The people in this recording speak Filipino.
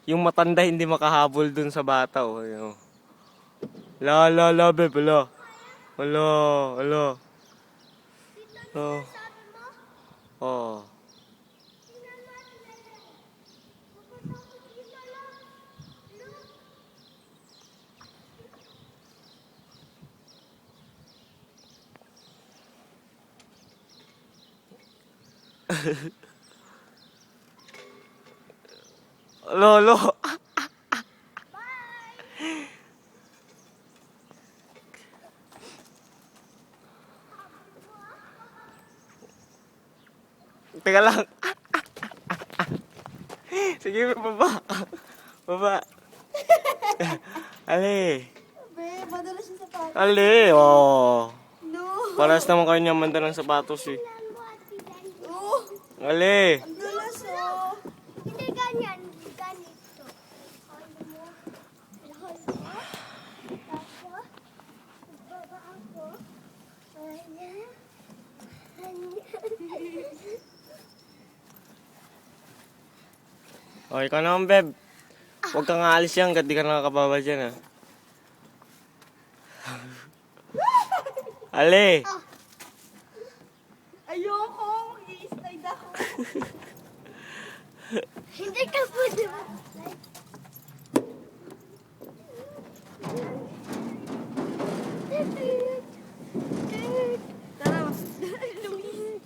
Yung matanda hindi makahabol dun sa bata. Oh. Ayun, oh. La, beb, ala. Ala, ala. Oh. Oh. Lolo. Teka lang. Sige, baba. Baba. Ali. Be, madalas yung sapatos. Ali. Oh. No. Paras naman kayo niya manda ng sapatos eh. Oh, Ali. ang dulas oh. Hindi ganyan, ganito. Hold mo. Hold mo. Tapos, baba ako. Ganyan. Ganyan. O, ikaw naman, beb. Huwag kang aalis yan, di ka nakakababa dyan, ha. Ali! Ayoko, mag-i-slide ako. Hindi ka pwede. Tara, mas Luis.